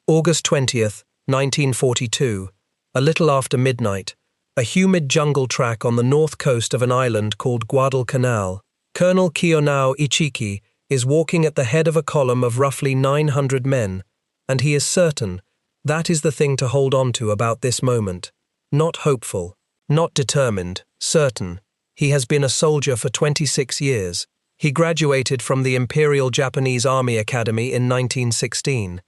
August 20th, 1942, a little after midnight, a humid jungle track on the north coast of an island called Guadalcanal. Colonel Kiyonao Ichiki is walking at the head of a column of roughly 900 men, and he is certain that is the thing to hold on to about this moment. Not hopeful, not determined, certain. He has been a soldier for 26 years. He graduated from the Imperial Japanese Army Academy in 1916.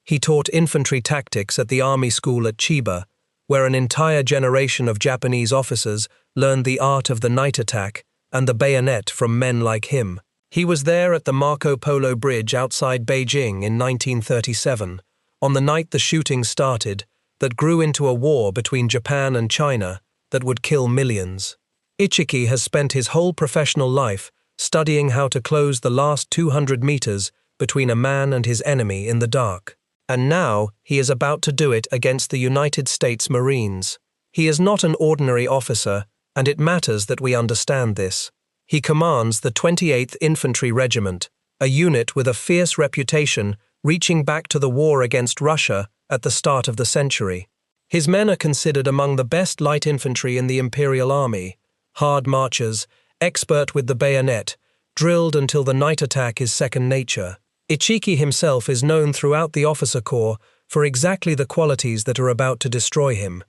He taught infantry tactics at the army school at Chiba, where an entire generation of Japanese officers learned the art of the night attack and the bayonet from men like him. He was there at the Marco Polo Bridge outside Beijing in 1937, on the night the shooting started, that grew into a war between Japan and China that would kill millions. Ichiki has spent his whole professional life studying how to close the last 200 meters between a man and his enemy in the dark. And now he is about to do it against the United States Marines. He is not an ordinary officer, and it matters that we understand this. He commands the 28th Infantry Regiment, a unit with a fierce reputation reaching back to the war against Russia at the start of the century. His men are considered among the best light infantry in the Imperial Army, hard marchers, expert with the bayonet, drilled until the night attack is second nature. Ichiki himself is known throughout the officer corps for exactly the qualities that are about to destroy him.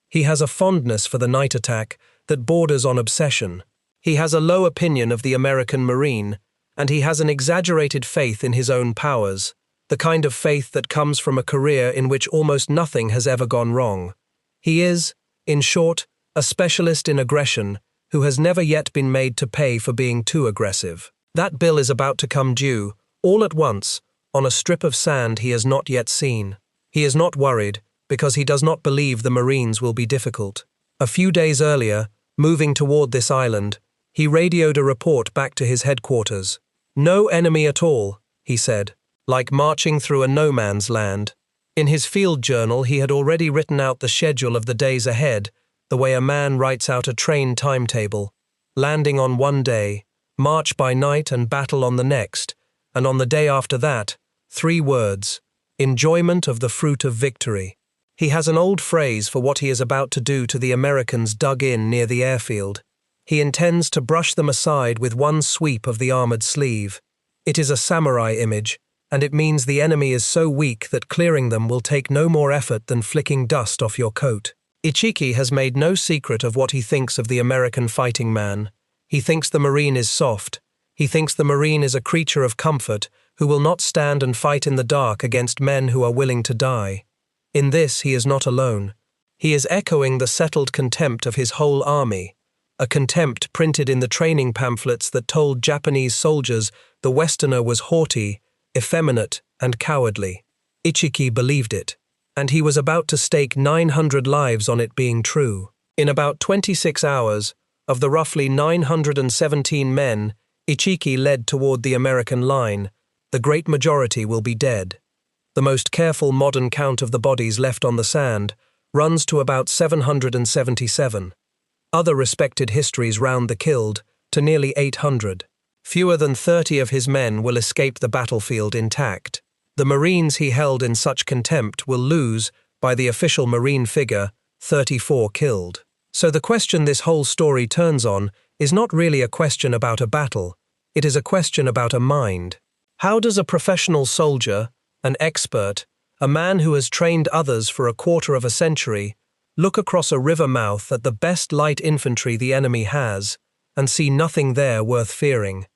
He has a fondness for the night attack that borders on obsession. He has a low opinion of the American Marine, and he has an exaggerated faith in his own powers, the kind of faith that comes from a career in which almost nothing has ever gone wrong. He is, in short, a specialist in aggression who has never yet been made to pay for being too aggressive. That bill is about to come due, all at once, on a strip of sand he has not yet seen. He is not worried, because he does not believe the Marines will be difficult. A few days earlier, moving toward this island, he radioed a report back to his headquarters. "No enemy at all," he said, like marching through a no-man's land. In his field journal he had already written out the schedule of the days ahead, the way a man writes out a train timetable. Landing on one day, march by night and battle on the next, and on the day after that, 3 words: enjoyment of the fruit of victory. He has an old phrase for what he is about to do to the Americans dug in near the airfield. He intends to brush them aside with one sweep of the armored sleeve. It is a samurai image, and it means the enemy is so weak that clearing them will take no more effort than flicking dust off your coat. Ichiki has made no secret of what he thinks of the American fighting man. He thinks the Marine is soft. He thinks the Marine is a creature of comfort who will not stand and fight in the dark against men who are willing to die. In this he is not alone. He is echoing the settled contempt of his whole army, a contempt printed in the training pamphlets that told Japanese soldiers the Westerner was haughty, effeminate, and cowardly. Ichiki believed it, and he was about to stake 900 lives on it being true. In about 26 hours, of the roughly 917 men Ichiki led toward the American line, the great majority will be dead. The most careful modern count of the bodies left on the sand runs to about 777. Other respected histories round the killed to nearly 800. Fewer than 30 of his men will escape the battlefield intact. The Marines he held in such contempt will lose, by the official Marine figure, 34 killed. So the question this whole story turns on is not really a question about a battle, it is a question about a mind. How does a professional soldier, an expert, a man who has trained others for a quarter of a century, look across a river mouth at the best light infantry the enemy has, and see nothing there worth fearing?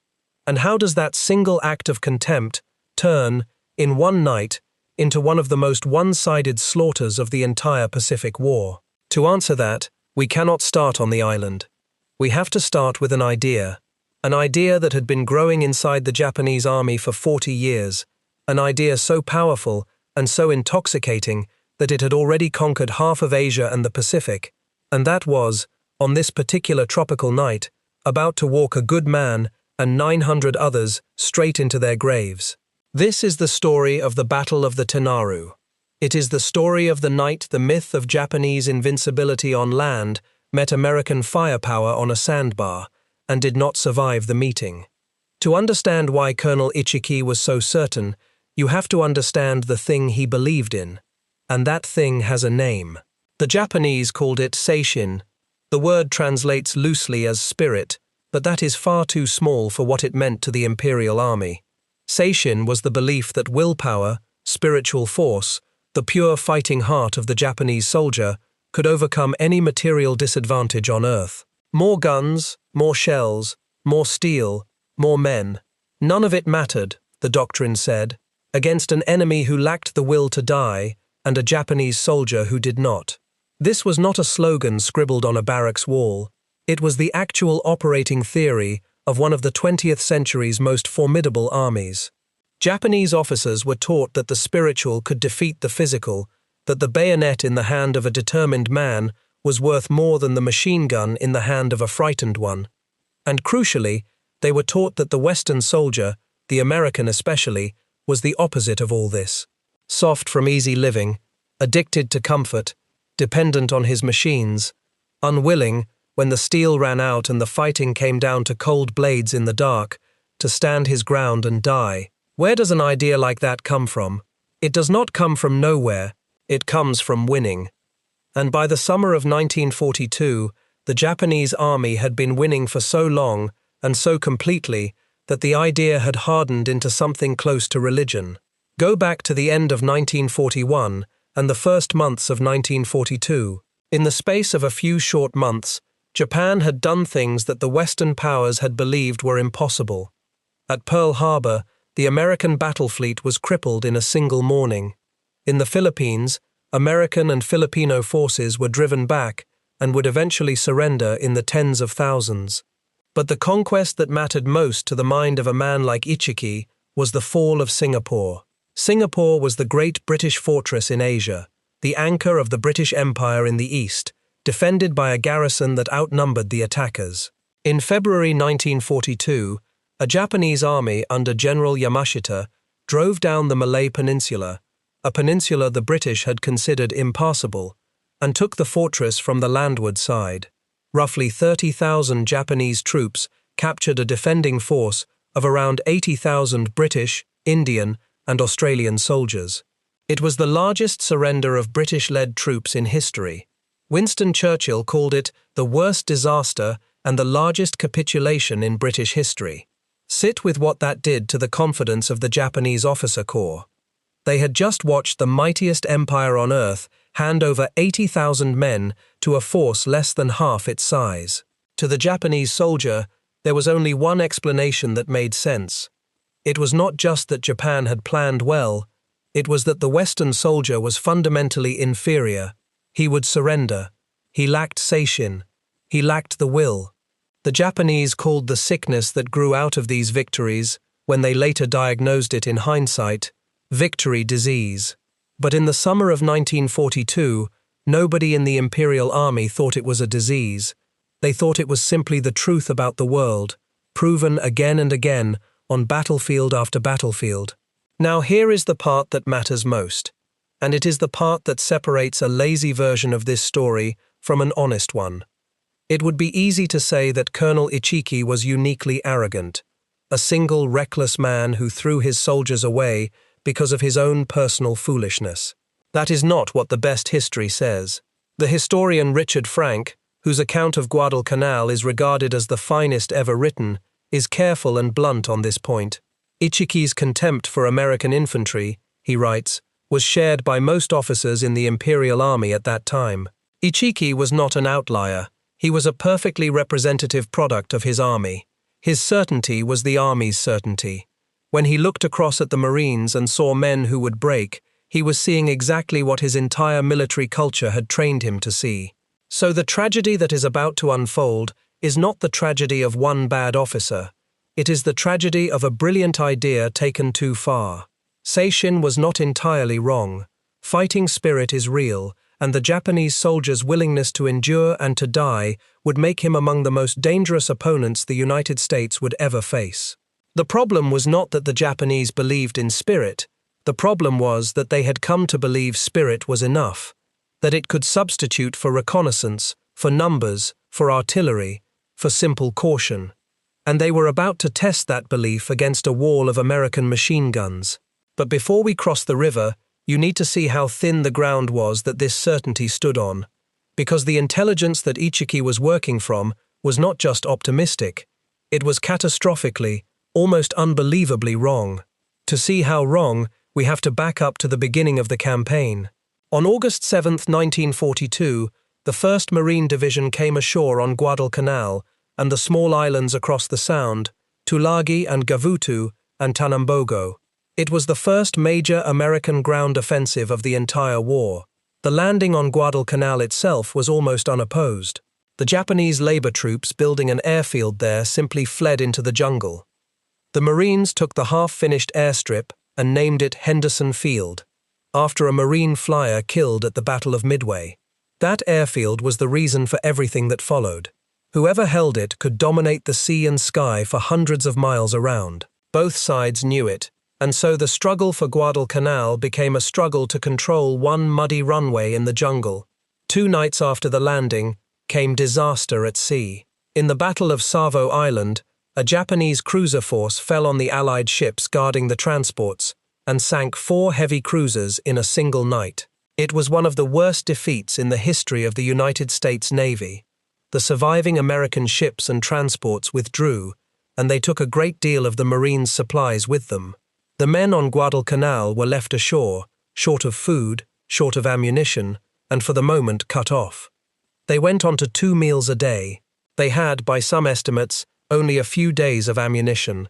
And how does that single act of contempt turn, in one night, into one of the most one-sided slaughters of the entire Pacific War? To answer that, we cannot start on the island. We have to start with an idea that had been growing inside the Japanese army for 40 years, an idea so powerful and so intoxicating that it had already conquered half of Asia and the Pacific, and that was, on this particular tropical night, about to walk a good man and 900 others straight into their graves. This is the story of the Battle of the Tenaru. It is the story of the night the myth of Japanese invincibility on land met American firepower on a sandbar and did not survive the meeting. To understand why Colonel Ichiki was so certain, You have to understand the thing he believed in, and that thing has a name. The Japanese called it seishin. The word translates loosely as spirit, but that is far too small for what it meant to the imperial army. Seishin was the belief that willpower, spiritual force, the pure fighting heart of the Japanese soldier, could overcome any material disadvantage on Earth. More guns, more shells, more steel, more men. None of it mattered, the doctrine said, against an enemy who lacked the will to die and a Japanese soldier who did not. This was not a slogan scribbled on a barracks wall. It was the actual operating theory of one of the 20th century's most formidable armies. Japanese officers were taught that the spiritual could defeat the physical, that the bayonet in the hand of a determined man was worth more than the machine gun in the hand of a frightened one. And crucially, they were taught that the Western soldier, the American especially, was the opposite of all this. Soft from easy living, addicted to comfort, dependent on his machines, unwilling, when the steel ran out and the fighting came down to cold blades in the dark, to stand his ground and die. Where does an idea like that come from? It does not come from nowhere, it comes from winning. And by the summer of 1942, the Japanese army had been winning for so long and so completely that the idea had hardened into something close to religion. Go back to the end of 1941 and the first months of 1942. In the space of a few short months, Japan had done things that the Western powers had believed were impossible. At Pearl Harbor, the American battle fleet was crippled in a single morning. In the Philippines, American and Filipino forces were driven back and would eventually surrender in the tens of thousands. But the conquest that mattered most to the mind of a man like Ichiki was the fall of Singapore. Singapore was the great British fortress in Asia, the anchor of the British Empire in the east, defended by a garrison that outnumbered the attackers. In February 1942, a Japanese army under General Yamashita drove down the Malay Peninsula, a peninsula the British had considered impassable, and took the fortress from the landward side. Roughly 30,000 Japanese troops captured a defending force of around 80,000 British, Indian, and Australian soldiers. It was the largest surrender of British-led troops in history. Winston Churchill called it the worst disaster and the largest capitulation in British history. Sit with what that did to the confidence of the Japanese officer corps. They had just watched the mightiest empire on earth hand over 80,000 men to a force less than half its size. To the Japanese soldier, there was only one explanation that made sense. It was not just that Japan had planned well, it was that the Western soldier was fundamentally inferior. He would surrender. He lacked seishin. He lacked the will. The Japanese called the sickness that grew out of these victories, when they later diagnosed it in hindsight, victory disease. But in the summer of 1942, nobody in the Imperial Army thought it was a disease. They thought it was simply the truth about the world, proven again and again on battlefield after battlefield. Now here is the part that matters most, and it is the part that separates a lazy version of this story from an honest one. It would be easy to say that Colonel Ichiki was uniquely arrogant, a single reckless man who threw his soldiers away because of his own personal foolishness. That is not what the best history says. The historian Richard Frank, whose account of Guadalcanal is regarded as the finest ever written, is careful and blunt on this point. Ichiki's contempt for American infantry, he writes, was shared by most officers in the Imperial Army at that time. Ichiki was not an outlier. He was a perfectly representative product of his army. His certainty was the army's certainty. When he looked across at the Marines and saw men who would break, he was seeing exactly what his entire military culture had trained him to see. So the tragedy that is about to unfold is not the tragedy of one bad officer. It is the tragedy of a brilliant idea taken too far. Seishin was not entirely wrong. Fighting spirit is real, and the Japanese soldier's willingness to endure and to die would make him among the most dangerous opponents the United States would ever face. The problem was not that the Japanese believed in spirit. The problem was that they had come to believe spirit was enough, that it could substitute for reconnaissance, for numbers, for artillery, for simple caution. And they were about to test that belief against a wall of American machine guns. But before we cross the river, you need to see how thin the ground was that this certainty stood on. Because the intelligence that Ichiki was working from was not just optimistic, it was catastrophically, almost unbelievably wrong. To see how wrong, we have to back up to the beginning of the campaign. On August 7, 1942, the 1st Marine Division came ashore on Guadalcanal and the small islands across the Sound, Tulagi and Gavutu and Tanambogo. It was the first major American ground offensive of the entire war. The landing on Guadalcanal itself was almost unopposed. The Japanese labor troops building an airfield there simply fled into the jungle. The Marines took the half-finished airstrip and named it Henderson Field, after a Marine flyer killed at the Battle of Midway. That airfield was the reason for everything that followed. Whoever held it could dominate the sea and sky for hundreds of miles around. Both sides knew it, and so the struggle for Guadalcanal became a struggle to control one muddy runway in the jungle. 2 nights after the landing came disaster at sea. In the Battle of Savo Island, a Japanese cruiser force fell on the Allied ships guarding the transports and sank 4 heavy cruisers in a single night. It was one of the worst defeats in the history of the United States Navy. The surviving American ships and transports withdrew, and they took a great deal of the Marines' supplies with them. The men on Guadalcanal were left ashore, short of food, short of ammunition, and for the moment cut off. They went on to 2 meals a day. They had, by some estimates, only a few days of ammunition.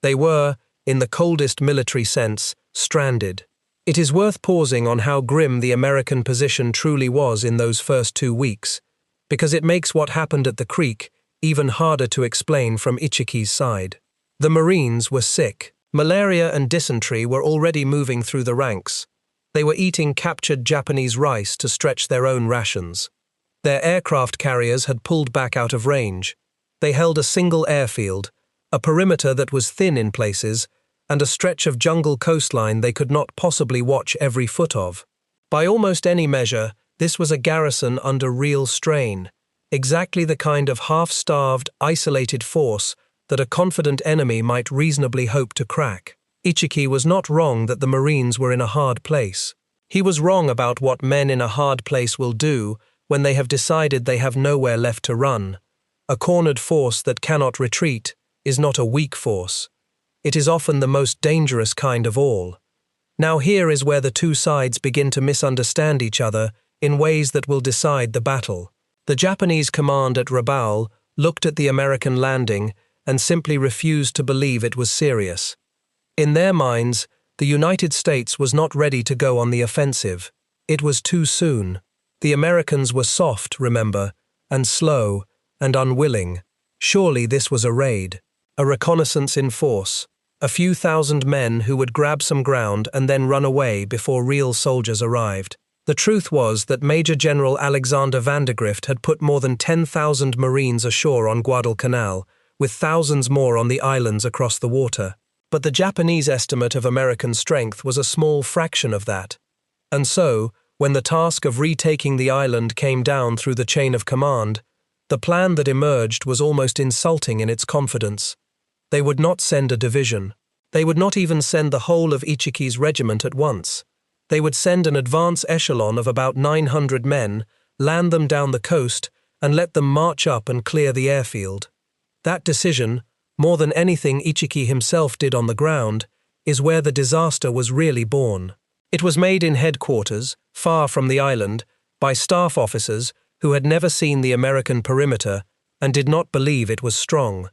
They were, in the coldest military sense, stranded. It is worth pausing on how grim the American position truly was in those first 2 weeks, because it makes what happened at the creek even harder to explain from Ichiki's side. The Marines were sick. Malaria and dysentery were already moving through the ranks. They were eating captured Japanese rice to stretch their own rations. Their aircraft carriers had pulled back out of range. They held a single airfield, a perimeter that was thin in places, and a stretch of jungle coastline they could not possibly watch every foot of. By almost any measure, this was a garrison under real strain, exactly the kind of half-starved, isolated force that a confident enemy might reasonably hope to crack. Ichiki was not wrong that the Marines were in a hard place. He was wrong about what men in a hard place will do when they have decided they have nowhere left to run. A cornered force that cannot retreat is not a weak force. It is often the most dangerous kind of all. Now here is where the 2 sides begin to misunderstand each other in ways that will decide the battle. The Japanese command at Rabaul looked at the American landing and simply refused to believe it was serious. In their minds, the United States was not ready to go on the offensive. It was too soon. The Americans were soft, remember, and slow, and unwilling. Surely this was a raid, a reconnaissance in force, a few thousand men who would grab some ground and then run away before real soldiers arrived. The truth was that Major General Alexander Vandergrift had put more than 10,000 Marines ashore on Guadalcanal, with thousands more on the islands across the water. But the Japanese estimate of American strength was a small fraction of that. And so, when the task of retaking the island came down through the chain of command, the plan that emerged was almost insulting in its confidence. They would not send a division. They would not even send the whole of Ichiki's regiment at once. They would send an advance echelon of about 900 men, land them down the coast, and let them march up and clear the airfield. That decision, more than anything Ichiki himself did on the ground, is where the disaster was really born. It was made in headquarters, far from the island, by staff officers who had never seen the American perimeter and did not believe it was strong.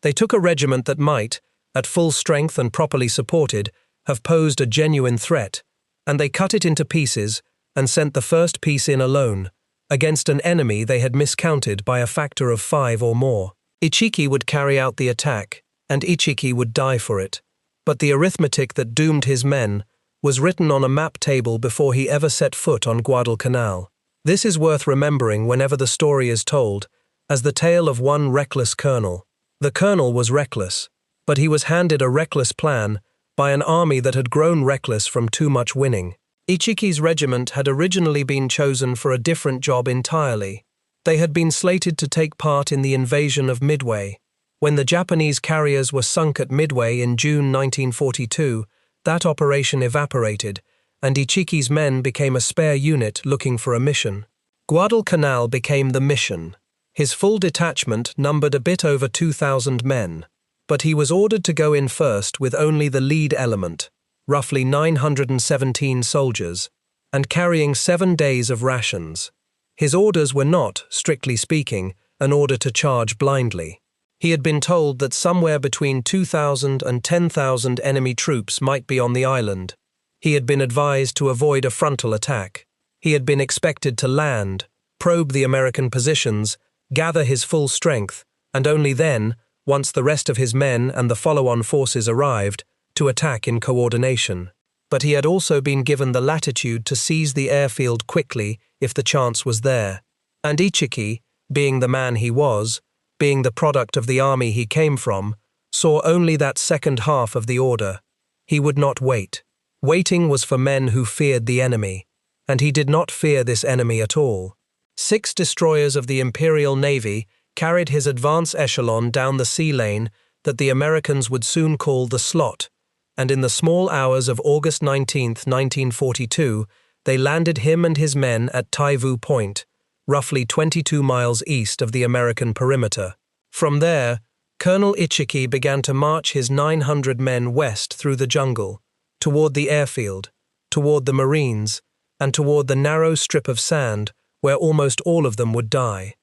They took a regiment that might, at full strength and properly supported, have posed a genuine threat, and they cut it into pieces and sent the first piece in alone, against an enemy they had miscounted by a factor of 5 or more. Ichiki would carry out the attack, and Ichiki would die for it. But the arithmetic that doomed his men was written on a map table before he ever set foot on Guadalcanal. This is worth remembering whenever the story is told, as the tale of one reckless colonel. The colonel was reckless, but he was handed a reckless plan by an army that had grown reckless from too much winning. Ichiki's regiment had originally been chosen for a different job entirely. They had been slated to take part in the invasion of Midway. When the Japanese carriers were sunk at Midway in June 1942, That operation evaporated, and Ichiki's men became a spare unit looking for a mission. Guadalcanal became the mission. His full detachment numbered a bit over 2,000 men, but he was ordered to go in first with only the lead element, roughly 917 soldiers, and carrying 7 days of rations. His orders were not, strictly speaking, an order to charge blindly. He had been told that somewhere between 2,000 and 10,000 enemy troops might be on the island. He had been advised to avoid a frontal attack. He had been expected to land, probe the American positions, gather his full strength, and only then, once the rest of his men and the follow-on forces arrived, to attack in coordination. But he had also been given the latitude to seize the airfield quickly if the chance was there. And Ichiki, being the man he was, being the product of the army he came from, saw only that second half of the order. He would not wait. Waiting was for men who feared the enemy, and he did not fear this enemy at all. 6 destroyers of the Imperial Navy carried his advance echelon down the sea lane that the Americans would soon call the Slot, and in the small hours of August 19, 1942, they landed him and his men at Taivu Point, roughly 22 miles east of the American perimeter. From there, Colonel Ichiki began to march his 900 men west through the jungle, toward the airfield, toward the Marines, and toward the narrow strip of sand where almost all of them would die.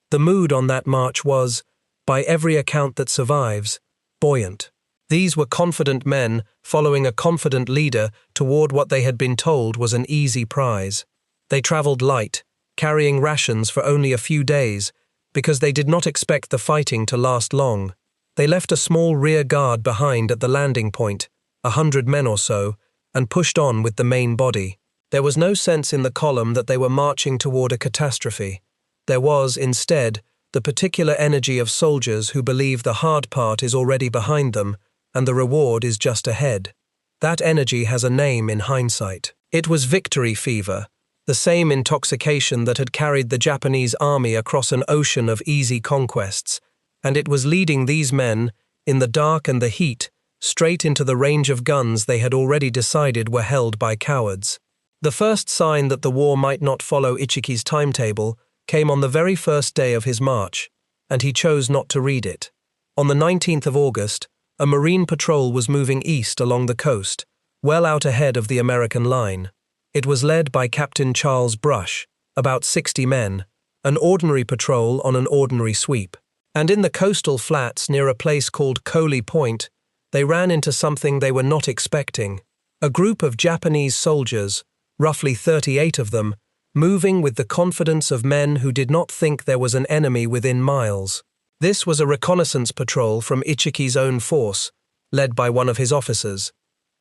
The mood on that march was, by every account that survives, buoyant. These were confident men following a confident leader toward what they had been told was an easy prize. They traveled light, carrying rations for only a few days, because they did not expect the fighting to last long. They left a small rear guard behind at the landing point, 100 men or so, and pushed on with the main body. There was no sense in the column that they were marching toward a catastrophe. There was, instead, the particular energy of soldiers who believe the hard part is already behind them, and the reward is just ahead. That energy has a name in hindsight. It was victory fever, the same intoxication that had carried the Japanese army across an ocean of easy conquests, and it was leading these men, in the dark and the heat, straight into the range of guns they had already decided were held by cowards. The first sign that the war might not follow Ichiki's timetable came on the very first day of his march, and he chose not to read it. On the 19th of August, a Marine patrol was moving east along the coast, well out ahead of the American line. It was led by Captain Charles Brush, about 60 men, an ordinary patrol on an ordinary sweep. And in the coastal flats near a place called Coley Point, they ran into something they were not expecting. A group of Japanese soldiers, roughly 38 of them, moving with the confidence of men who did not think there was an enemy within miles. This was a reconnaissance patrol from Ichiki's own force, led by one of his officers.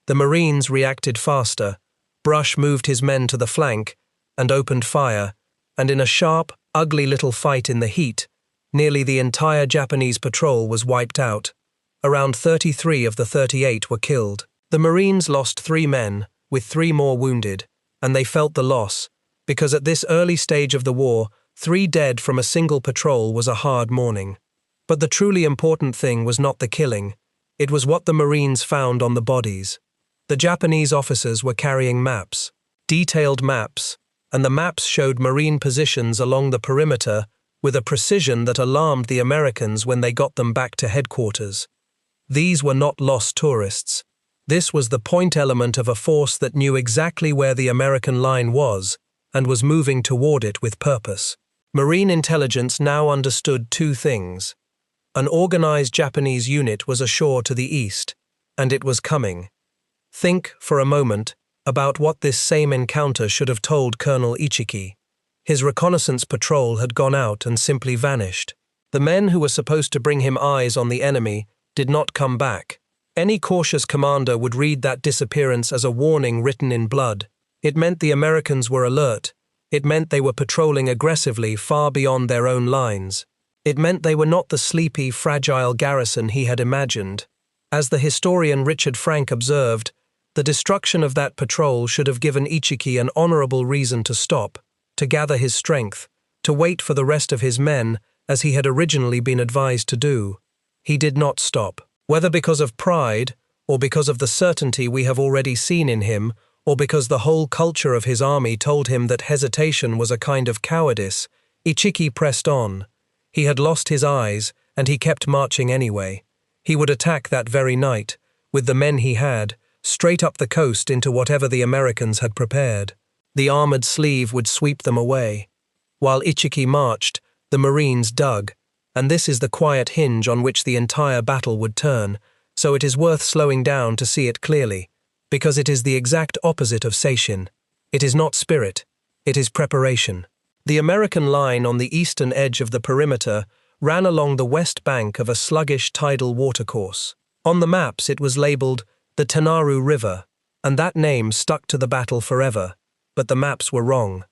The Marines reacted faster. Brush moved his men to the flank and opened fire, and in a sharp, ugly little fight in the heat, nearly the entire Japanese patrol was wiped out. Around 33 of the 38 were killed. The Marines lost 3 men, with 3 more wounded, and they felt the loss, because at this early stage of the war, 3 dead from a single patrol was a hard morning. But the truly important thing was not the killing, it was what the Marines found on the bodies. The Japanese officers were carrying maps, detailed maps, and the maps showed Marine positions along the perimeter with a precision that alarmed the Americans when they got them back to headquarters. These were not lost tourists. This was the point element of a force that knew exactly where the American line was and was moving toward it with purpose. Marine intelligence now understood 2 things. An organized Japanese unit was ashore to the east, and it was coming. Think, for a moment, about what this same encounter should have told Colonel Ichiki. His reconnaissance patrol had gone out and simply vanished. The men who were supposed to bring him eyes on the enemy did not come back. Any cautious commander would read that disappearance as a warning written in blood. It meant the Americans were alert. It meant they were patrolling aggressively far beyond their own lines. It meant they were not the sleepy, fragile garrison he had imagined. As the historian Richard Frank observed, the destruction of that patrol should have given Ichiki an honorable reason to stop, to gather his strength, to wait for the rest of his men, as he had originally been advised to do. He did not stop. Whether because of pride, or because of the certainty we have already seen in him, or because the whole culture of his army told him that hesitation was a kind of cowardice, Ichiki pressed on. He had lost his eyes, and he kept marching anyway. He would attack that very night, with the men he had, straight up the coast into whatever the Americans had prepared. The armored sleeve would sweep them away. While Ichiki marched, the Marines dug, and this is the quiet hinge on which the entire battle would turn, so it is worth slowing down to see it clearly, because it is the exact opposite of Seishin. It is not spirit, it is preparation. The American line on the eastern edge of the perimeter ran along the west bank of a sluggish tidal watercourse. On the maps it was labelled the Tenaru River, and that name stuck to the battle forever, but the maps were wrong.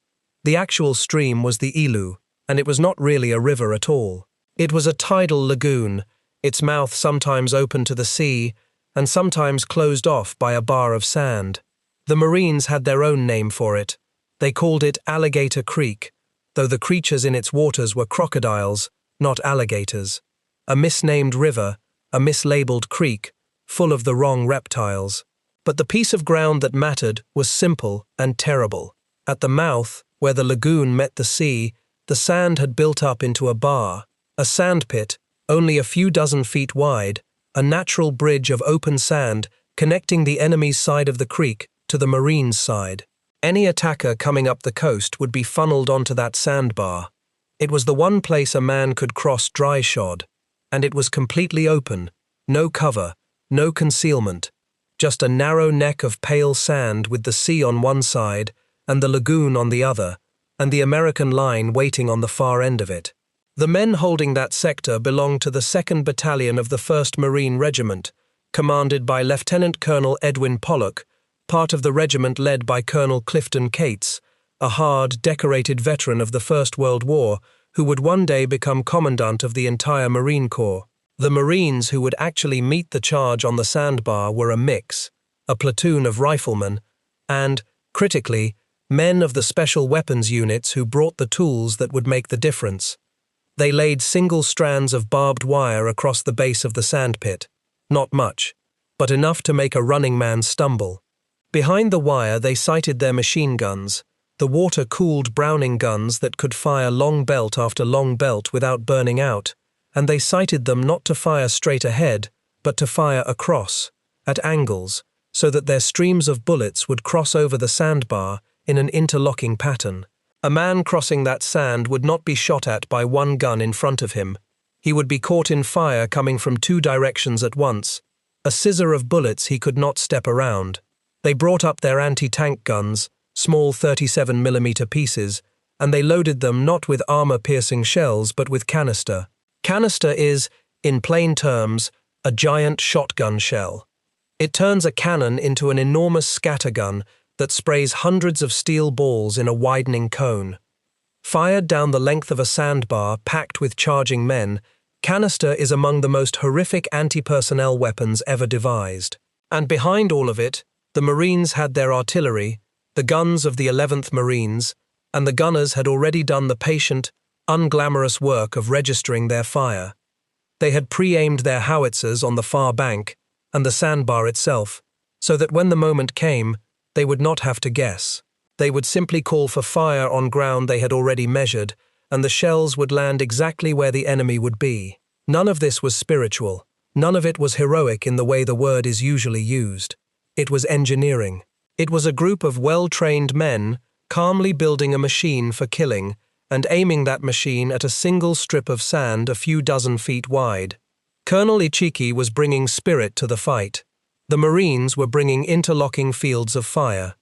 The actual stream was the Ilu, and it was not really a river at all. It was a tidal lagoon, its mouth sometimes open to the sea, and sometimes closed off by a bar of sand. The Marines had their own name for it. They called it Alligator Creek, though the creatures in its waters were crocodiles, not alligators. A misnamed river, a mislabeled creek, full of the wrong reptiles. But the piece of ground that mattered was simple and terrible. At the mouth, where the lagoon met the sea, the sand had built up into a bar, a sandpit, only a few dozen feet wide, a natural bridge of open sand connecting the enemy's side of the creek to the Marines' side. Any attacker coming up the coast would be funneled onto that sandbar. It was the one place a man could cross dry-shod, and it was completely open, no cover, no concealment, just a narrow neck of pale sand with the sea on one side and the lagoon on the other, and the American line waiting on the far end of it. The men holding that sector belonged to the 2nd Battalion of the 1st Marine Regiment, commanded by Lieutenant Colonel Edwin Pollock, part of the regiment led by Colonel Clifton Cates, a hard, decorated veteran of the First World War who would one day become commandant of the entire Marine Corps. The Marines who would actually meet the charge on the sandbar were a mix, a platoon of riflemen, and, critically, men of the special weapons units who brought the tools that would make the difference. They laid single strands of barbed wire across the base of the sandpit. Not much, but enough to make a running man stumble. Behind the wire they sighted their machine guns, the water-cooled Browning guns that could fire long belt after long belt without burning out, and they sighted them not to fire straight ahead, but to fire across, at angles, so that their streams of bullets would cross over the sandbar in an interlocking pattern. A man crossing that sand would not be shot at by one gun in front of him. He would be caught in fire coming from two directions at once, a scissor of bullets he could not step around. They brought up their anti-tank guns, small 37mm pieces, and they loaded them not with armor-piercing shells but with canister. Canister is, in plain terms, a giant shotgun shell. It turns a cannon into an enormous scattergun that sprays hundreds of steel balls in a widening cone. Fired down the length of a sandbar packed with charging men, canister is among the most horrific anti-personnel weapons ever devised. And behind all of it, the Marines had their artillery, the guns of the 11th Marines, and the gunners had already done the patient, unglamorous work of registering their fire. They had pre-aimed their howitzers on the far bank and the sandbar itself, so that when the moment came, they would not have to guess. They would simply call for fire on ground they had already measured, and the shells would land exactly where the enemy would be. None of this was spiritual. None of it was heroic in the way the word is usually used. It was engineering. It was a group of well-trained men calmly building a machine for killing and aiming that machine at a single strip of sand a few dozen feet wide. Colonel Ichiki was bringing spirit to the fight. The Marines were bringing interlocking fields of fire.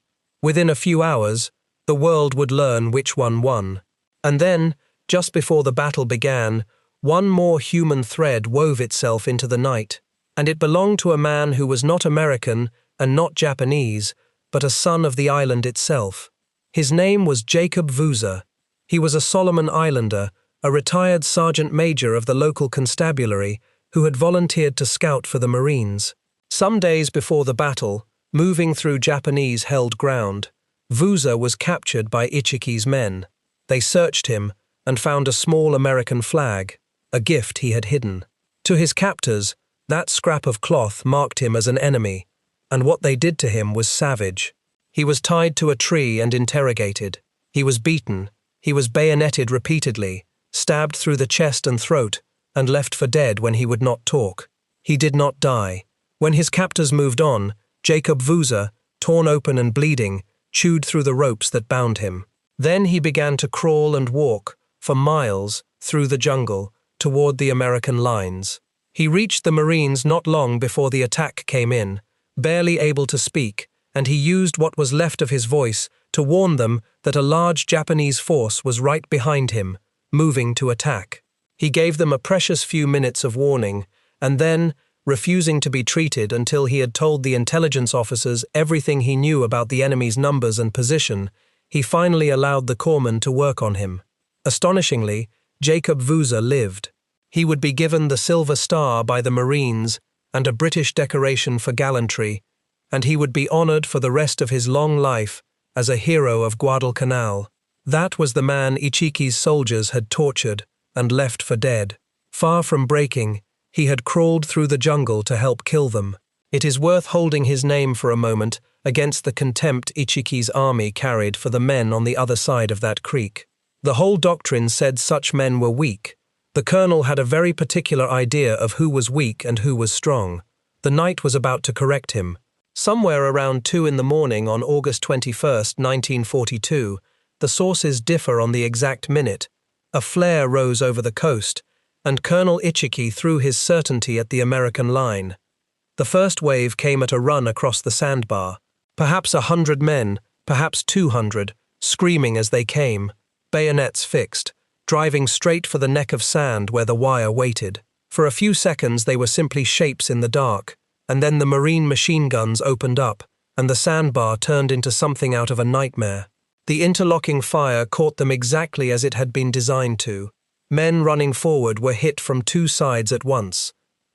Within a few hours, the world would learn which one won. And then, just before the battle began, one more human thread wove itself into the night, and it belonged to a man who was not American and not Japanese, but a son of the island itself. His name was Jacob Vuza. He was a Solomon Islander, a retired sergeant major of the local constabulary who had volunteered to scout for the Marines. Some days before the battle, moving through Japanese-held ground, Vuza was captured by Ichiki's men. They searched him and found a small American flag, a gift he had hidden. To his captors, That scrap of cloth marked him as an enemy, and what they did to him was savage. He was tied to a tree and interrogated. He was beaten. He was bayoneted repeatedly, stabbed through the chest and throat, and left for dead when he would not talk. He did not die. When his captors moved on, Jacob Vuza, torn open and bleeding, chewed through the ropes that bound him. Then he began to crawl and walk, for miles, through the jungle, toward the American lines. He reached the Marines not long before the attack came in, barely able to speak, and he used what was left of his voice to warn them that a large Japanese force was right behind him, moving to attack. He gave them a precious few minutes of warning, and then, refusing to be treated until he had told the intelligence officers everything he knew about the enemy's numbers and position, he finally allowed the corpsman to work on him. Astonishingly, Jacob Vuza lived. He would be given the Silver Star by the Marines and a British decoration for gallantry, and he would be honored for the rest of his long life as a hero of Guadalcanal. That was the man Ichiki's soldiers had tortured and left for dead. Far from breaking, he had crawled through the jungle to help kill them. It is worth holding his name for a moment against the contempt Ichiki's army carried for the men on the other side of that creek. The whole doctrine said such men were weak. The colonel had a very particular idea of who was weak and who was strong. The night was about to correct him. Somewhere around 2 in the morning on August 21, 1942, the sources differ on the exact minute, a flare rose over the coast, and Colonel Ichiki threw his certainty at the American line. The first wave came at a run across the sandbar. Perhaps 100 men, perhaps 200, screaming as they came, bayonets fixed, driving straight for the neck of sand where the wire waited. For a few seconds they were simply shapes in the dark, and then the Marine machine guns opened up, and the sandbar turned into something out of a nightmare. The interlocking fire caught them exactly as it had been designed to. Men running forward were hit from 2 sides at once.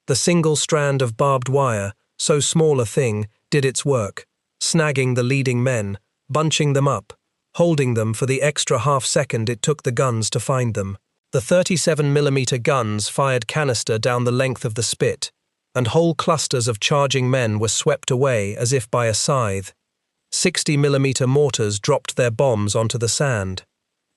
The single strand of barbed wire, so small a thing, did its work, snagging the leading men, bunching them up, holding them for the extra half-second it took the guns to find them. The 37mm guns fired canister down the length of the spit, and whole clusters of charging men were swept away as if by a scythe. 60mm mortars dropped their bombs onto the sand.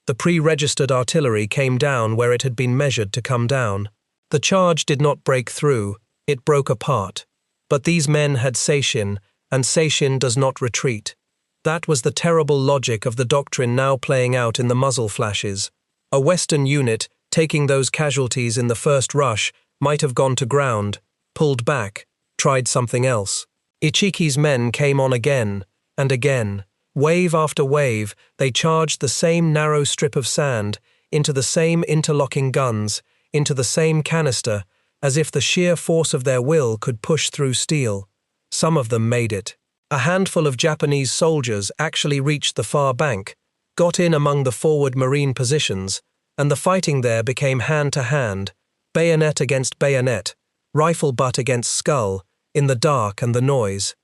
The pre-registered artillery came down where it had been measured to come down. The charge did not break through, it broke apart. But these men had seishin, and seishin does not retreat. That was the terrible logic of the doctrine now playing out in the muzzle flashes. A Western unit, taking those casualties in the first rush, might have gone to ground, pulled back, tried something else. Ichiki's men came on again, and again. Wave after wave, they charged the same narrow strip of sand, into the same interlocking guns, into the same canister, as if the sheer force of their will could push through steel. Some of them made it. A handful of Japanese soldiers actually reached the far bank, got in among the forward Marine positions, and the fighting there became hand-to-hand, bayonet against bayonet, rifle butt against skull, in the dark and the noise.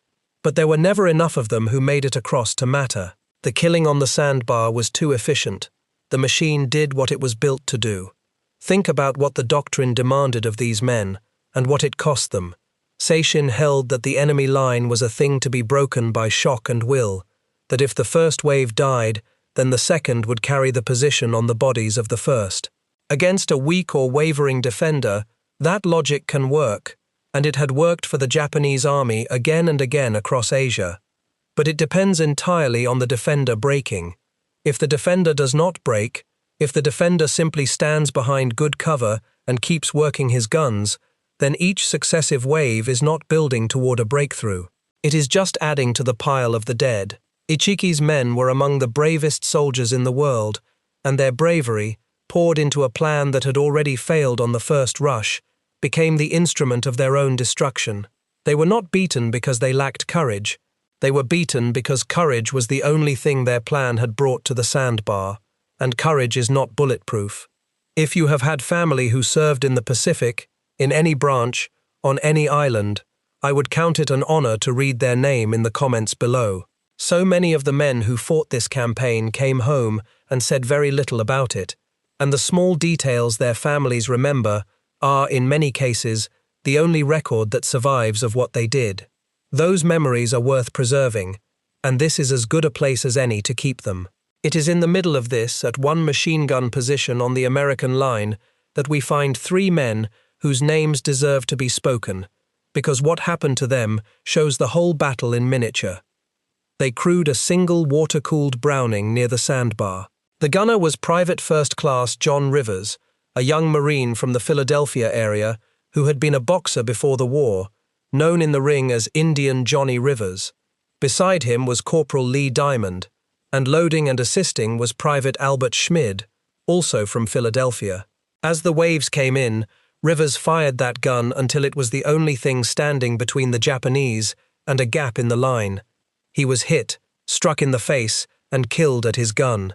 But there were never enough of them who made it across to matter. The killing on the sandbar was too efficient. The machine did what it was built to do. Think about what the doctrine demanded of these men, and what it cost them. Seishin held that the enemy line was a thing to be broken by shock and will, that if the first wave died, then the second would carry the position on the bodies of the first. Against a weak or wavering defender, that logic can work, and it had worked for the Japanese army again and again across Asia. But it depends entirely on the defender breaking. If the defender does not break, if the defender simply stands behind good cover and keeps working his guns, then each successive wave is not building toward a breakthrough. It is just adding to the pile of the dead. Ichiki's men were among the bravest soldiers in the world, and their bravery, poured into a plan that had already failed on the first rush, became the instrument of their own destruction. They were not beaten because they lacked courage. They were beaten because courage was the only thing their plan had brought to the sandbar, and courage is not bulletproof. If you have had family who served in the Pacific, in any branch, on any island, I would count it an honor to read their name in the comments below. So many of the men who fought this campaign came home and said very little about it, and the small details their families remember are, in many cases, the only record that survives of what they did. Those memories are worth preserving, and this is as good a place as any to keep them. It is in the middle of this, at one machine gun position on the American line, that we find three men whose names deserve to be spoken, because what happened to them shows the whole battle in miniature. They crewed a single water-cooled Browning near the sandbar. The gunner was Private First Class John Rivers, a young Marine from the Philadelphia area who had been a boxer before the war, known in the ring as Indian Johnny Rivers. Beside him was Corporal Lee Diamond, and loading and assisting was Private Albert Schmid, also from Philadelphia. As the waves came in, Rivers fired that gun until it was the only thing standing between the Japanese and a gap in the line. He was hit, struck in the face, and killed at his gun.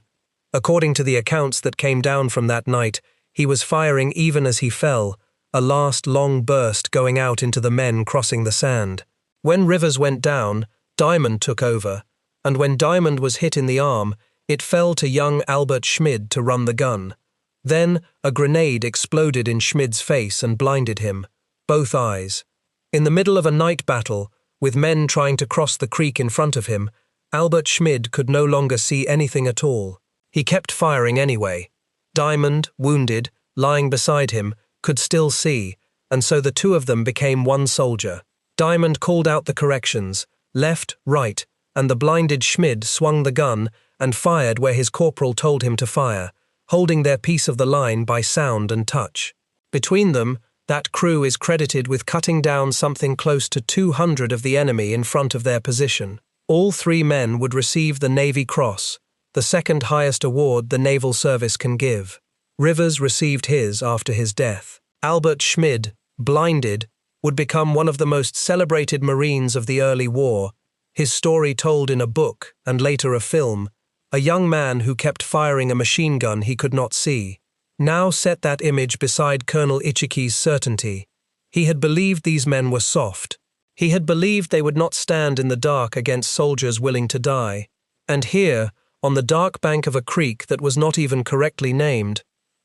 According to the accounts that came down from that night, he was firing even as he fell, a last long burst going out into the men crossing the sand. When Rivers went down, Diamond took over, and when Diamond was hit in the arm, it fell to young Albert Schmid to run the gun. Then a grenade exploded in Schmid's face and blinded him, both eyes. In the middle of a night battle, with men trying to cross the creek in front of him, Albert Schmid could no longer see anything at all. He kept firing anyway. Diamond, wounded, lying beside him, could still see, and so the two of them became one soldier. Diamond called out the corrections, left, right, and the blinded Schmid swung the gun and fired where his corporal told him to fire, holding their piece of the line by sound and touch. Between them, that crew is credited with cutting down something close to 200 of the enemy in front of their position. All three men would receive the Navy Cross, the second highest award the naval service can give. Rivers received his after his death. Albert Schmid, blinded, would become one of the most celebrated Marines of the early war, his story told in a book and later a film, a young man who kept firing a machine gun he could not see. Now set that image beside Colonel Ichiki's certainty. He had believed these men were soft. He had believed they would not stand in the dark against soldiers willing to die. And here, on the dark bank of a creek that was not even correctly named,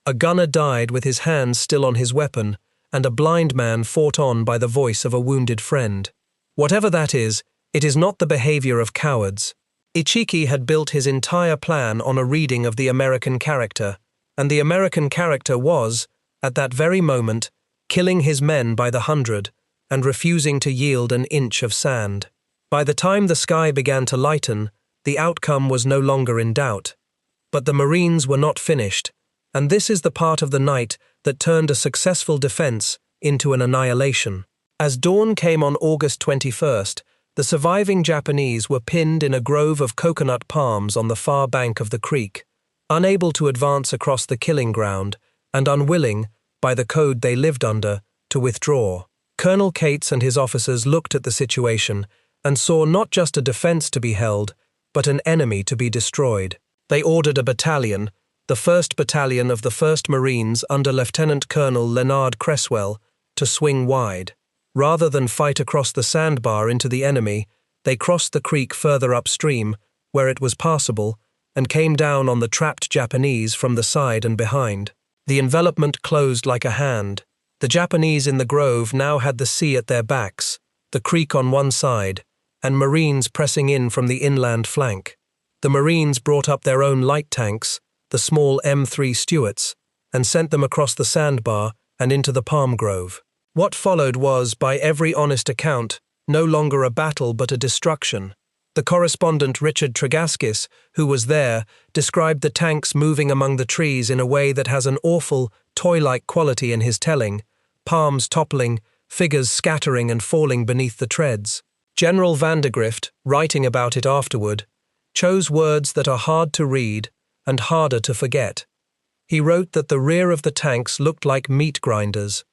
a gunner died with his hands still on his weapon, and a blind man fought on by the voice of a wounded friend. Whatever that is, it is not the behavior of cowards. Ichiki had built his entire plan on a reading of the American character, and the American character was, at that very moment, killing his men by the hundred and refusing to yield an inch of sand. By the time the sky began to lighten, the outcome was no longer in doubt. But the Marines were not finished, and this is the part of the night that turned a successful defense into an annihilation. As dawn came on August 21st, the surviving Japanese were pinned in a grove of coconut palms on the far bank of the creek, unable to advance across the killing ground and unwilling, by the code they lived under, to withdraw. Colonel Cates and his officers looked at the situation and saw not just a defense to be held, but an enemy to be destroyed. They ordered a battalion, the 1st Battalion of the 1st Marines under Lieutenant Colonel Leonard Cresswell, to swing wide. Rather than fight across the sandbar into the enemy, they crossed the creek further upstream, where it was passable, and came down on the trapped Japanese from the side and behind. The envelopment closed like a hand. The Japanese in the grove now had the sea at their backs, the creek on one side, and Marines pressing in from the inland flank. The Marines brought up their own light tanks, the small M3 Stuarts, and sent them across the sandbar and into the palm grove. What followed was, by every honest account, no longer a battle but a destruction. The correspondent Richard Tregaskis, who was there, described the tanks moving among the trees in a way that has an awful, toy-like quality in his telling, palms toppling, figures scattering and falling beneath the treads. General Vandergrift, writing about it afterward, chose words that are hard to read and harder to forget. He wrote that the rear of the tanks looked like meat grinders.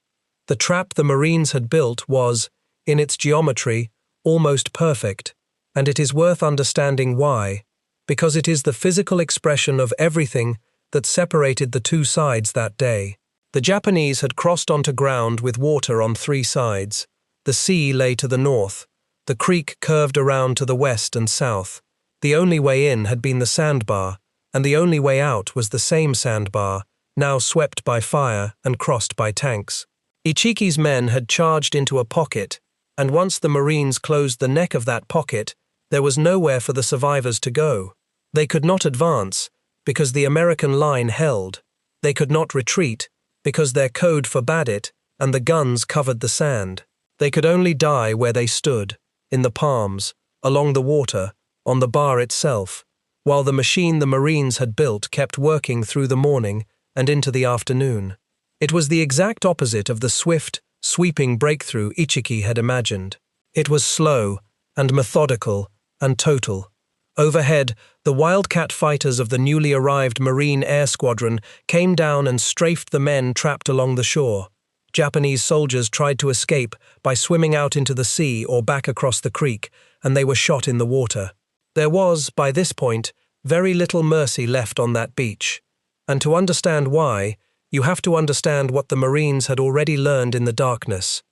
The trap the Marines had built was, in its geometry, almost perfect, and it is worth understanding why, because it is the physical expression of everything that separated the two sides that day. The Japanese had crossed onto ground with water on three sides. The sea lay to the north. The creek curved around to the west and south. The only way in had been the sandbar, and the only way out was the same sandbar, now swept by fire and crossed by tanks. Ichiki's men had charged into a pocket, and once the Marines closed the neck of that pocket, there was nowhere for the survivors to go. They could not advance, because the American line held. They could not retreat, because their code forbade it, and the guns covered the sand. They could only die where they stood, in the palms, along the water, on the bar itself, while the machine the Marines had built kept working through the morning and into the afternoon. It was the exact opposite of the swift, sweeping breakthrough Ichiki had imagined. It was slow and methodical and total. Overhead, the Wildcat fighters of the newly arrived Marine Air Squadron came down and strafed the men trapped along the shore. Japanese soldiers tried to escape by swimming out into the sea or back across the creek, and they were shot in the water. There was, by this point, very little mercy left on that beach. And to understand why, you have to understand what the Marines had already learned in the darkness,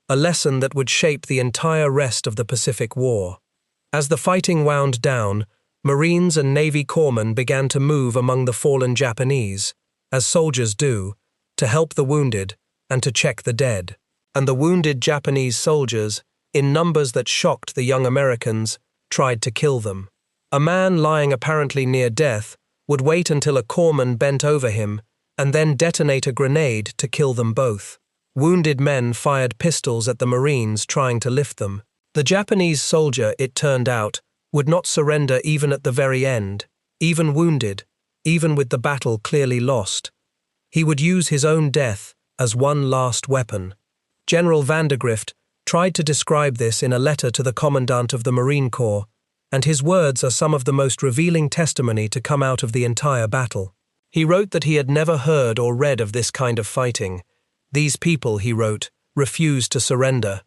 a lesson that would shape the entire rest of the Pacific War. As the fighting wound down, Marines and Navy corpsmen began to move among the fallen Japanese, as soldiers do, to help the wounded and to check the dead. And the wounded Japanese soldiers, in numbers that shocked the young Americans, tried to kill them. A man lying apparently near death would wait until a corpsman bent over him and then detonate a grenade to kill them both. Wounded men fired pistols at the Marines trying to lift them. The Japanese soldier, it turned out, would not surrender even at the very end, even wounded, even with the battle clearly lost. He would use his own death as one last weapon. General Vandergrift tried to describe this in a letter to the Commandant of the Marine Corps, and his words are some of the most revealing testimony to come out of the entire battle. He wrote that he had never heard or read of this kind of fighting. These people, he wrote, refuse to surrender.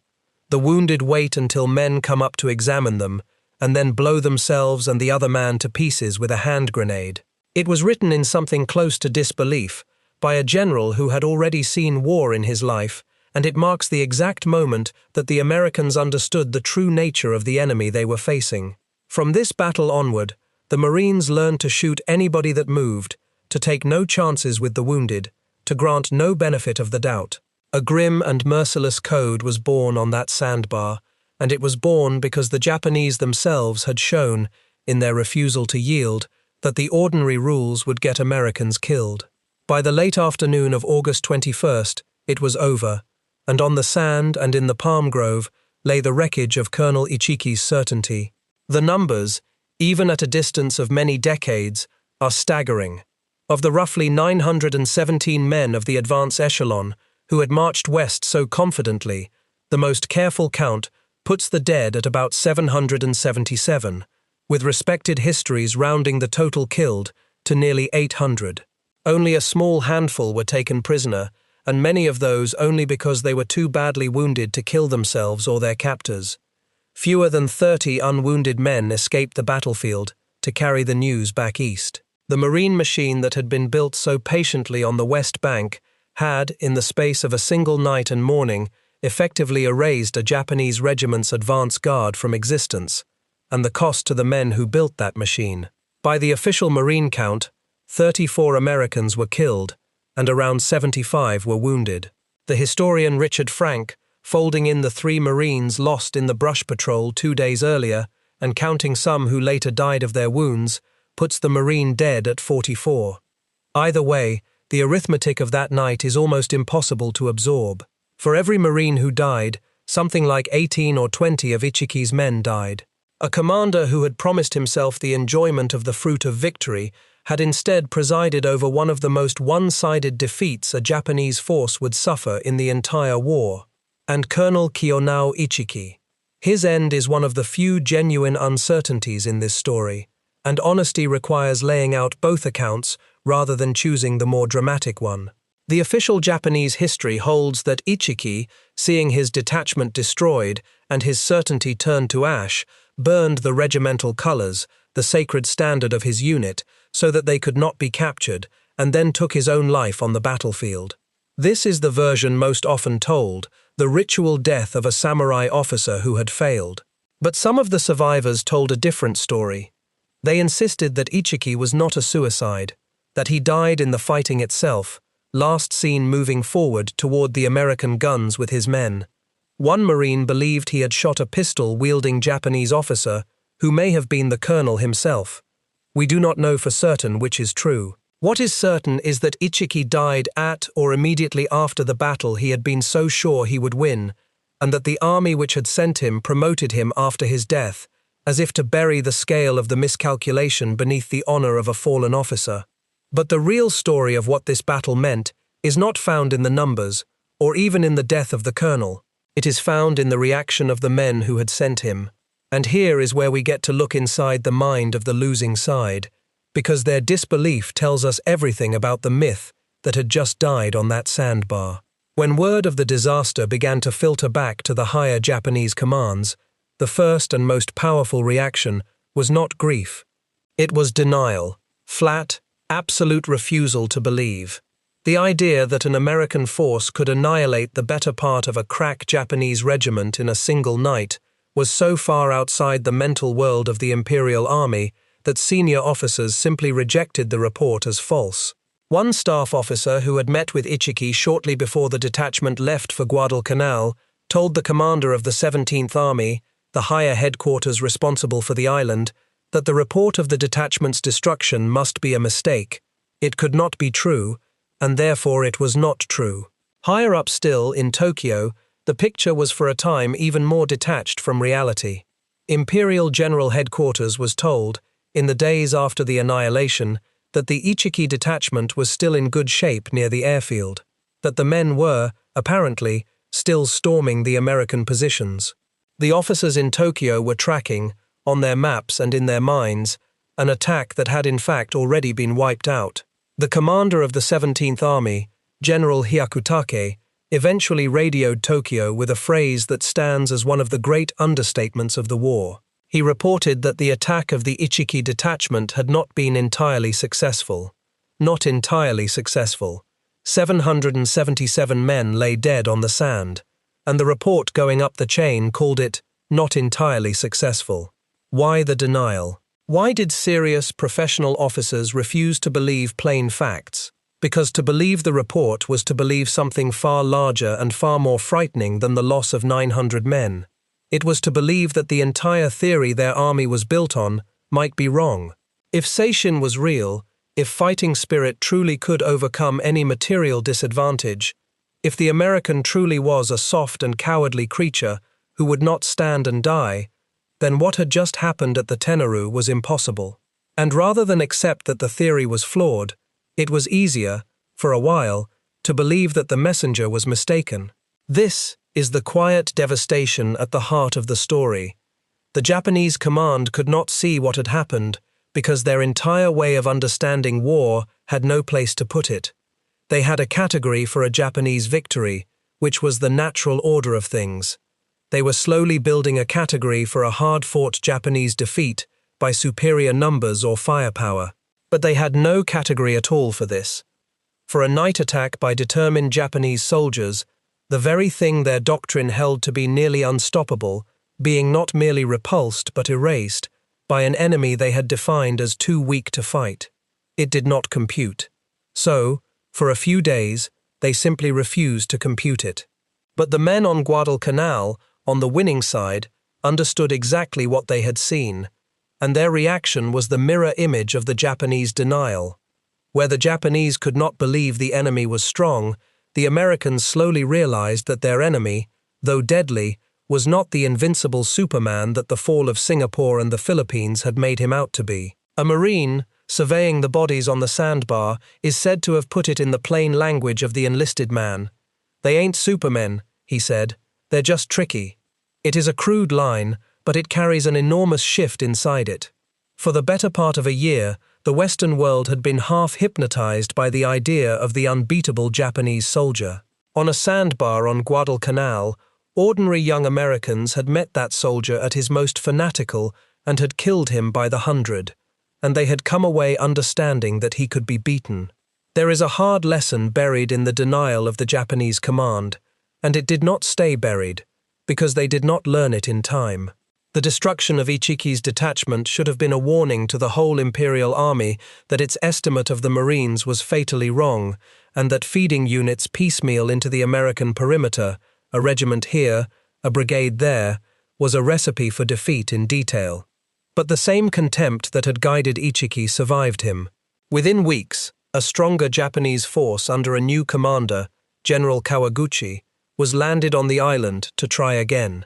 The wounded wait until men come up to examine them, and then blow themselves and the other man to pieces with a hand grenade. It was written in something close to disbelief, by a general who had already seen war in his life, and it marks the exact moment that the Americans understood the true nature of the enemy they were facing. From this battle onward, the Marines learned to shoot anybody that moved, to take no chances with the wounded, to grant no benefit of the doubt. A grim and merciless code was born on that sandbar, and it was born because the Japanese themselves had shown, in their refusal to yield, that the ordinary rules would get Americans killed. By the late afternoon of August 21st, it was over, and on the sand and in the palm grove lay the wreckage of Colonel Ichiki's certainty. The numbers, even at a distance of many decades, are staggering. Of the roughly 917 men of the advance echelon who had marched west so confidently, the most careful count puts the dead at about 777, with respected histories rounding the total killed to nearly 800. Only a small handful were taken prisoner, and many of those only because they were too badly wounded to kill themselves or their captors. Fewer than 30 unwounded men escaped the battlefield to carry the news back east. The marine machine that had been built so patiently on the west bank had, in the space of a single night and morning, effectively erased a Japanese regiment's advance guard from existence, and the cost to the men who built that machine. By the official Marine count, 34 Americans were killed, and around 75 were wounded. The historian Richard Frank, folding in the 3 Marines lost in the brush patrol 2 days earlier, and counting some who later died of their wounds, puts the Marine dead at 44. Either way, the arithmetic of that night is almost impossible to absorb. For every Marine who died, something like 18 or 20 of Ichiki's men died. A commander who had promised himself the enjoyment of the fruit of victory had instead presided over one of the most one-sided defeats a Japanese force would suffer in the entire war. And Colonel Kiyonao Ichiki. His end is one of the few genuine uncertainties in this story, and honesty requires laying out both accounts rather than choosing the more dramatic one. The official Japanese history holds that Ichiki, seeing his detachment destroyed and his certainty turned to ash, burned the regimental colors, the sacred standard of his unit, so that they could not be captured, and then took his own life on the battlefield. This is the version most often told, the ritual death of a samurai officer who had failed. But some of the survivors told a different story. They insisted that Ichiki was not a suicide, that he died in the fighting itself, last seen moving forward toward the American guns with his men. One Marine believed he had shot a pistol-wielding Japanese officer who may have been the colonel himself. We do not know for certain which is true. What is certain is that Ichiki died at or immediately after the battle he had been so sure he would win, and that the army which had sent him promoted him after his death, as if to bury the scale of the miscalculation beneath the honor of a fallen officer. But the real story of what this battle meant is not found in the numbers, or even in the death of the colonel. It is found in the reaction of the men who had sent him. And here is where we get to look inside the mind of the losing side, because their disbelief tells us everything about the myth that had just died on that sandbar. When word of the disaster began to filter back to the higher Japanese commands, the first and most powerful reaction was not grief. It was denial, flat, absolute refusal to believe. The idea that an American force could annihilate the better part of a crack Japanese regiment in a single night was so far outside the mental world of the Imperial Army that senior officers simply rejected the report as false. One staff officer who had met with Ichiki shortly before the detachment left for Guadalcanal told the commander of the 17th Army, the higher headquarters responsible for the island, that the report of the detachment's destruction must be a mistake. It could not be true, and therefore it was not true. Higher up still, in Tokyo, the picture was for a time even more detached from reality. Imperial General Headquarters was told, in the days after the annihilation, that the Ichiki detachment was still in good shape near the airfield, that the men were, apparently, still storming the American positions. The officers in Tokyo were tracking, on their maps and in their minds, an attack that had in fact already been wiped out. The commander of the 17th Army, General Hyakutake, eventually radioed Tokyo with a phrase that stands as one of the great understatements of the war. He reported that the attack of the Ichiki detachment had not been entirely successful. Not entirely successful. 777 men lay dead on the sand, and the report going up the chain called it not entirely successful. Why the denial? Why did serious professional officers refuse to believe plain facts? Because to believe the report was to believe something far larger and far more frightening than the loss of 900 men. It was to believe that the entire theory their army was built on might be wrong. If Seishin was real, if fighting spirit truly could overcome any material disadvantage, if the American truly was a soft and cowardly creature who would not stand and die, then what had just happened at the Tenaru was impossible. And rather than accept that the theory was flawed, it was easier, for a while, to believe that the messenger was mistaken. This is the quiet devastation at the heart of the story. The Japanese command could not see what had happened because their entire way of understanding war had no place to put it. They had a category for a Japanese victory, which was the natural order of things. They were slowly building a category for a hard-fought Japanese defeat by superior numbers or firepower. But they had no category at all for this. For a night attack by determined Japanese soldiers, the very thing their doctrine held to be nearly unstoppable, being not merely repulsed but erased, by an enemy they had defined as too weak to fight. It did not compute. So, for a few days, they simply refused to compute it. But the men on Guadalcanal, on the winning side, understood exactly what they had seen, and their reaction was the mirror image of the Japanese denial. Where the Japanese could not believe the enemy was strong, the Americans slowly realized that their enemy, though deadly, was not the invincible Superman that the fall of Singapore and the Philippines had made him out to be. A Marine, surveying the bodies on the sandbar, is said to have put it in the plain language of the enlisted man. "They ain't supermen," he said. "They're just tricky." It is a crude line, but it carries an enormous shift inside it. For the better part of a year, the Western world had been half hypnotized by the idea of the unbeatable Japanese soldier. On a sandbar on Guadalcanal, ordinary young Americans had met that soldier at his most fanatical and had killed him by the hundred, and they had come away understanding that he could be beaten. There is a hard lesson buried in the denial of the Japanese command, and it did not stay buried, because they did not learn it in time. The destruction of Ichiki's detachment should have been a warning to the whole Imperial Army that its estimate of the Marines was fatally wrong, and that feeding units piecemeal into the American perimeter, a regiment here, a brigade there, was a recipe for defeat in detail. But the same contempt that had guided Ichiki survived him. Within weeks, a stronger Japanese force under a new commander, General Kawaguchi, was landed on the island to try again.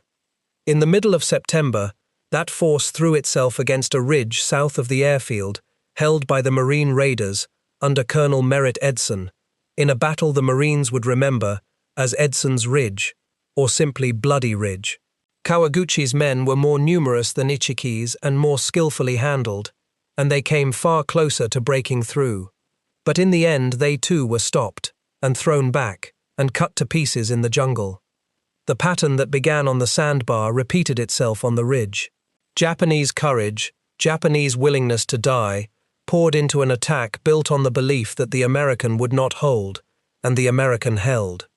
In the middle of September, that force threw itself against a ridge south of the airfield, held by the Marine raiders under Colonel Merritt Edson, in a battle the Marines would remember as Edson's Ridge, or simply Bloody Ridge. Kawaguchi's men were more numerous than Ichiki's and more skillfully handled, and they came far closer to breaking through. But in the end they too were stopped, and thrown back, and cut to pieces in the jungle. The pattern that began on the sandbar repeated itself on the ridge. Japanese courage, Japanese willingness to die, poured into an attack built on the belief that the American would not hold, and the American held.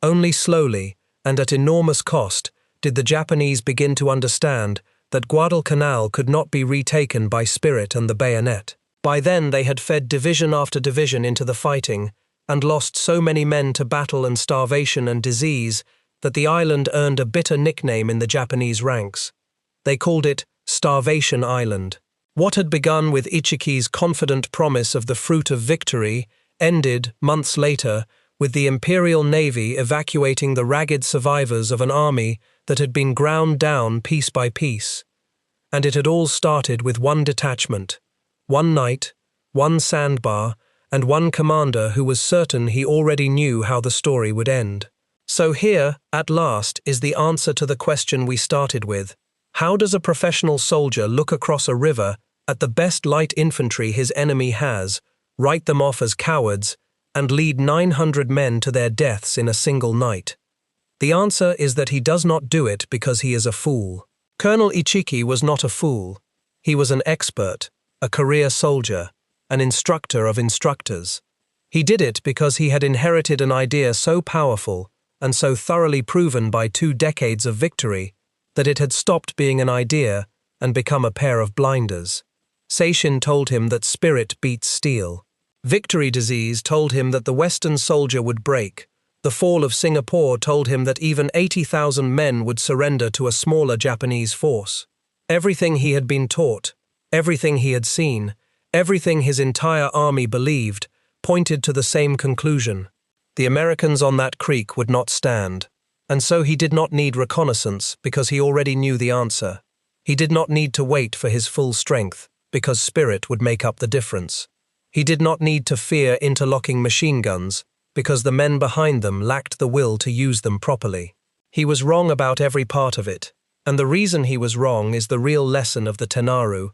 Only slowly, and at enormous cost, did the Japanese begin to understand that Guadalcanal could not be retaken by spirit and the bayonet. By then they had fed division after division into the fighting, and lost so many men to battle and starvation and disease that the island earned a bitter nickname in the Japanese ranks. They called it Starvation Island. What had begun with Ichiki's confident promise of the fruit of victory ended, months later, with the Imperial Navy evacuating the ragged survivors of an army that had been ground down piece by piece. And it had all started with one detachment, one night, one sandbar, and one commander who was certain he already knew how the story would end. So here, at last, is the answer to the question we started with. How does a professional soldier look across a river at the best light infantry his enemy has, write them off as cowards, and lead 900 men to their deaths in a single night? The answer is that he does not do it because he is a fool. Colonel Ichiki was not a fool. He was an expert, a career soldier, an instructor of instructors. He did it because he had inherited an idea so powerful and so thoroughly proven by 2 decades of victory that it had stopped being an idea and become a pair of blinders. Seishin told him that spirit beats steel. Victory disease told him that the Western soldier would break. The fall of Singapore told him that even 80,000 men would surrender to a smaller Japanese force. Everything he had been taught, everything he had seen, everything his entire army believed, pointed to the same conclusion. The Americans on that creek would not stand, and so he did not need reconnaissance because he already knew the answer. He did not need to wait for his full strength because spirit would make up the difference. He did not need to fear interlocking machine guns because the men behind them lacked the will to use them properly. He was wrong about every part of it, and the reason he was wrong is the real lesson of the Tenaru,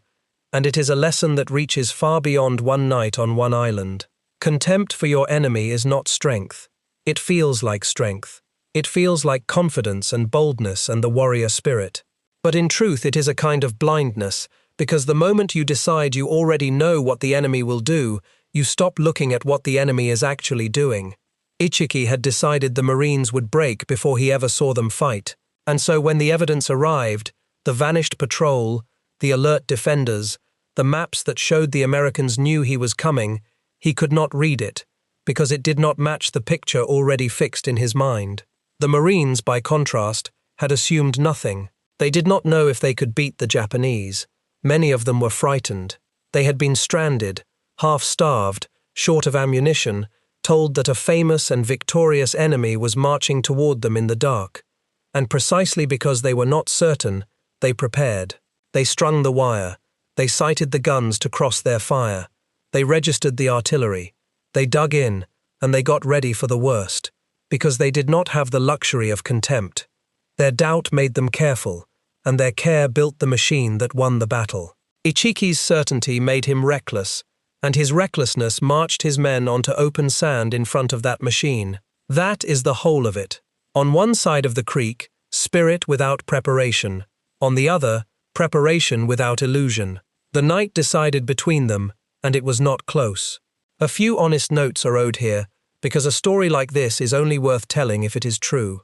and it is a lesson that reaches far beyond one night on one island. Contempt for your enemy is not strength. It feels like strength. It feels like confidence and boldness and the warrior spirit. But in truth it is a kind of blindness, because the moment you decide you already know what the enemy will do, you stop looking at what the enemy is actually doing. Ichiki had decided the Marines would break before he ever saw them fight, and so when the evidence arrived, the vanished patrol, the alert defenders, the maps that showed the Americans knew he was coming, he could not read it, because it did not match the picture already fixed in his mind. The Marines, by contrast, had assumed nothing. They did not know if they could beat the Japanese. Many of them were frightened. They had been stranded, half-starved, short of ammunition, told that a famous and victorious enemy was marching toward them in the dark. And precisely because they were not certain, they prepared. They strung the wire. They sighted the guns to cross their fire. They registered the artillery. They dug in, and they got ready for the worst, because they did not have the luxury of contempt. Their doubt made them careful, and their care built the machine that won the battle. Ichiki's certainty made him reckless, and his recklessness marched his men onto open sand in front of that machine. That is the whole of it. On one side of the creek, spirit without preparation. On the other, preparation without illusion. The night decided between them, and it was not close. A few honest notes are owed here, because a story like this is only worth telling if it is true.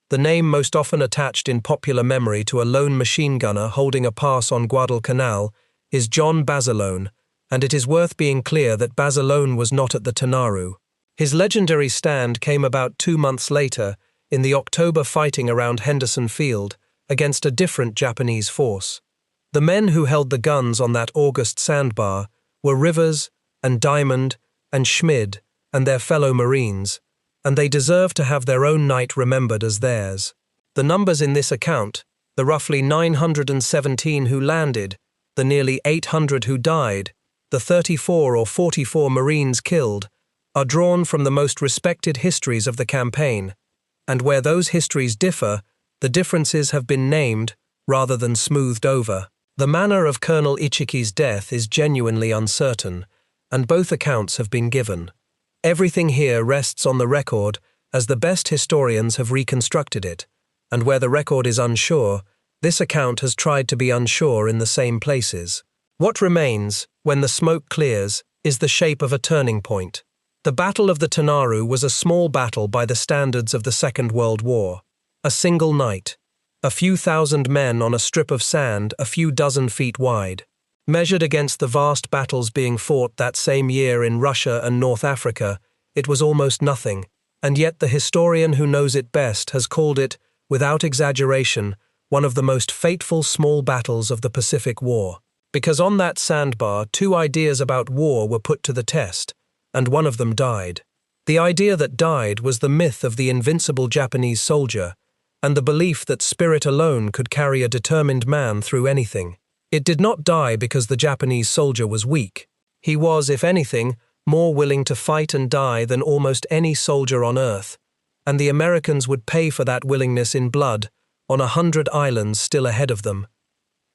The name most often attached in popular memory to a lone machine gunner holding a pass on Guadalcanal is John Basilone, and it is worth being clear that Basilone was not at the Tanaru. His legendary stand came about 2 months later in the October fighting around Henderson Field against a different Japanese force. The men who held the guns on that August sandbar were Rivers and Diamond and Schmid and their fellow Marines, and they deserve to have their own night remembered as theirs. The numbers in this account, the roughly 917 who landed, the nearly 800 who died, the 34 or 44 Marines killed, are drawn from the most respected histories of the campaign, and where those histories differ, the differences have been named rather than smoothed over. The manner of Colonel Ichiki's death is genuinely uncertain, and both accounts have been given. Everything here rests on the record as the best historians have reconstructed it, and where the record is unsure, this account has tried to be unsure in the same places. What remains, when the smoke clears, is the shape of a turning point. The Battle of the Tanaru was a small battle by the standards of the Second World War. A single night. A few thousand men on a strip of sand a few dozen feet wide. Measured against the vast battles being fought that same year in Russia and North Africa, it was almost nothing, and yet the historian who knows it best has called it, without exaggeration, one of the most fateful small battles of the Pacific War. Because on that sandbar 2 ideas about war were put to the test, and one of them died. The idea that died was the myth of the invincible Japanese soldier, and the belief that spirit alone could carry a determined man through anything. It did not die because the Japanese soldier was weak. He was, if anything, more willing to fight and die than almost any soldier on earth, and the Americans would pay for that willingness in blood on 100 islands still ahead of them.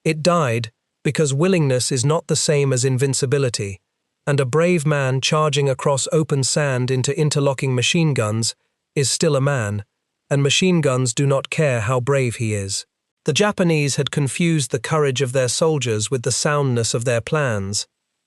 It died because willingness is not the same as invincibility, and a brave man charging across open sand into interlocking machine guns is still a man, and machine guns do not care how brave he is. The Japanese had confused the courage of their soldiers with the soundness of their plans,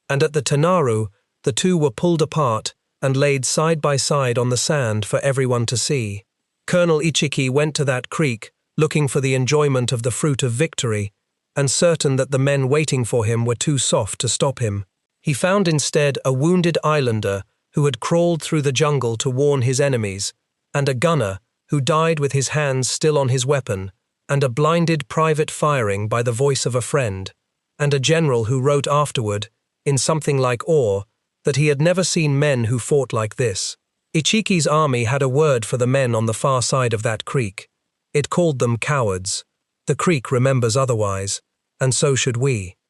and at the Tanaru, the two were pulled apart and laid side by side on the sand for everyone to see. Colonel Ichiki went to that creek, looking for the enjoyment of the fruit of victory, and certain that the men waiting for him were too soft to stop him. He found instead a wounded islander who had crawled through the jungle to warn his enemies, and a gunner who died with his hands still on his weapon, and a blinded private firing by the voice of a friend, and a general who wrote afterward, in something like awe, that he had never seen men who fought like this. Ichiki's army had a word for the men on the far side of that creek. It called them cowards. The creek remembers otherwise, and so should we.